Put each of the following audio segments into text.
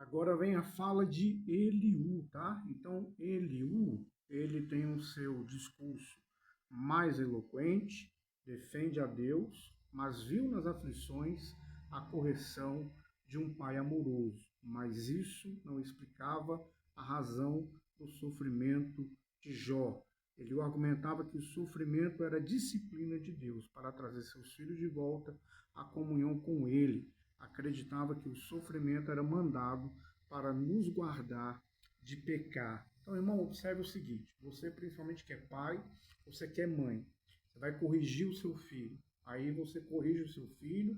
Agora vem a fala de Eliú, tá? Então, Eliú, ele tem o seu discurso mais eloquente, defende a Deus, mas viu nas aflições a correção de um pai amoroso. Mas isso não explicava a razão do sofrimento de Jó. Ele argumentava que o sofrimento era disciplina de Deus para trazer seus filhos de volta à comunhão com ele. Acreditava que o sofrimento era mandado para nos guardar de pecar. Então, irmão, observe o seguinte: você, principalmente que é pai, você que é mãe, você vai corrigir o seu filho. Aí você corrige o seu filho,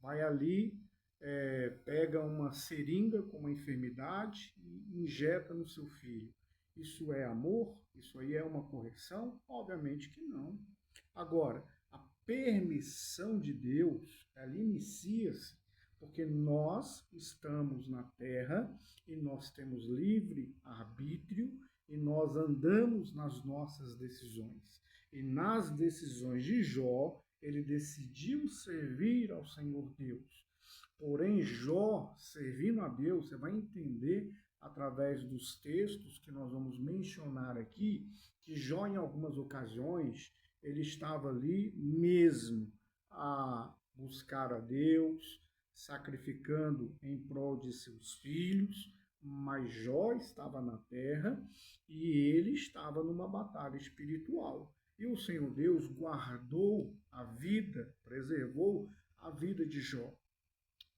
vai ali, pega uma seringa com uma enfermidade e injeta no seu filho. Isso é amor? Isso aí é uma correção? Obviamente que não. Agora, a permissão de Deus, ela inicia-se porque nós estamos na terra e nós temos livre arbítrio e nós andamos nas nossas decisões. E nas decisões de Jó, ele decidiu servir ao Senhor Deus. Porém, Jó, servindo a Deus, você vai entender através dos textos que nós vamos mencionar aqui, que Jó, em algumas ocasiões, ele estava ali mesmo a buscar a Deus, sacrificando em prol de seus filhos, mas Jó estava na terra e ele estava numa batalha espiritual. E o Senhor Deus guardou a vida, preservou a vida de Jó,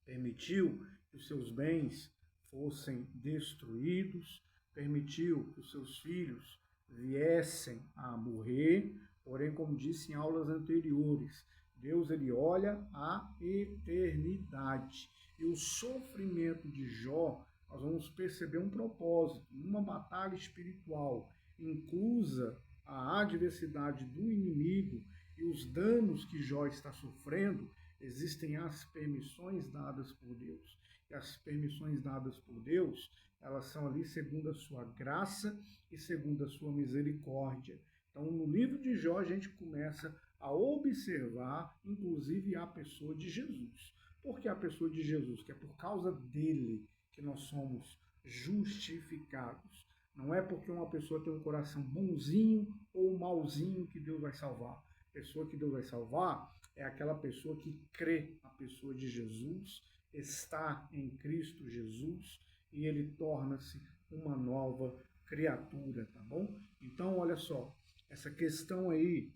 permitiu que os seus bens fossem destruídos, permitiu que os seus filhos viessem a morrer, porém, como disse em aulas anteriores, Deus ele olha a eternidade. E o sofrimento de Jó, nós vamos perceber um propósito, uma batalha espiritual, inclusa a adversidade do inimigo e os danos que Jó está sofrendo, existem as permissões dadas por Deus. E as permissões dadas por Deus, elas são ali segundo a sua graça e segundo a sua misericórdia. Então, no livro de Jó, a gente começa a observar, inclusive, a pessoa de Jesus. Por que a pessoa de Jesus? Que é por causa dele que nós somos justificados. Não é porque uma pessoa tem um coração bonzinho ou malzinho que Deus vai salvar. A pessoa que Deus vai salvar é aquela pessoa que crê na pessoa de Jesus, está em Cristo Jesus e ele torna-se uma nova criatura, tá bom? Então, olha só, essa questão aí,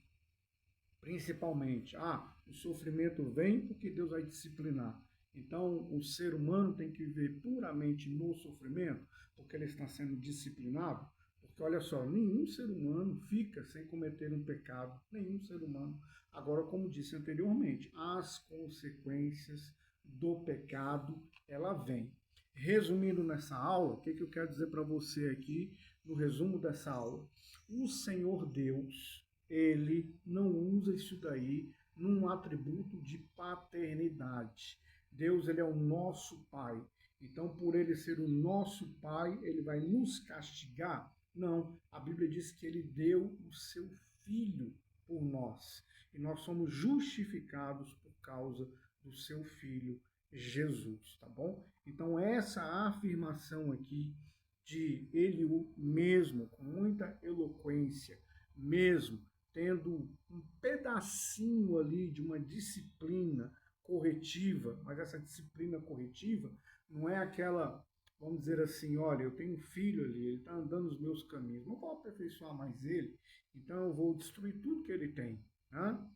principalmente, o sofrimento vem porque Deus vai disciplinar. Então, o ser humano tem que viver puramente no sofrimento, porque ele está sendo disciplinado. Porque, olha só, nenhum ser humano fica sem cometer um pecado, nenhum ser humano. Agora, como disse anteriormente, as consequências do pecado, ela vem. Resumindo nessa aula, o que eu quero dizer para você aqui, no resumo dessa aula? O Senhor Deus, ele não usa isso daí num atributo de paternidade. Deus, ele é o nosso Pai. Então, por ele ser o nosso Pai, ele vai nos castigar? Não. A Bíblia diz que ele deu o seu Filho por nós. E nós somos justificados por causa do seu Filho, Jesus, tá bom? Então, essa afirmação aqui de Eliú mesmo, com muita eloquência, mesmo tendo um pedacinho ali de uma disciplina corretiva, mas essa disciplina corretiva não é aquela, vamos dizer assim, olha, eu tenho um filho ali, ele está andando nos meus caminhos, não vou aperfeiçoar mais ele, então eu vou destruir tudo que ele tem. Né?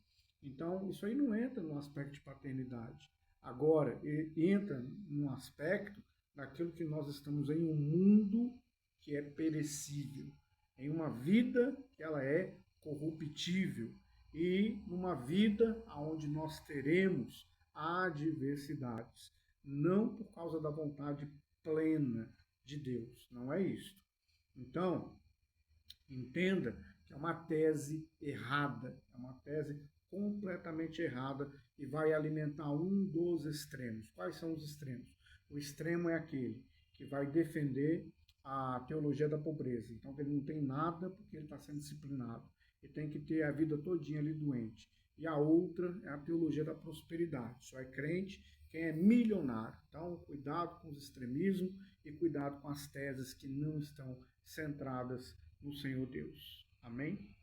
Então, isso aí não entra no aspecto de paternidade. Agora, entra no aspecto daquilo que nós estamos em um mundo que é perecível, em uma vida que ela é corruptível e numa vida onde nós teremos adversidades, não por causa da vontade plena de Deus, não é isto. Então, entenda que é uma tese errada, é uma tese completamente errada e vai alimentar um dos extremos. Quais são os extremos? O extremo é aquele que vai defender a teologia da pobreza. Então, ele não tem nada porque ele está sendo disciplinado. Ele tem que ter a vida todinha ali doente. E a outra é a teologia da prosperidade. Só é crente quem é milionário. Então, cuidado com os extremismos e cuidado com as teses que não estão centradas no Senhor Deus. Amém?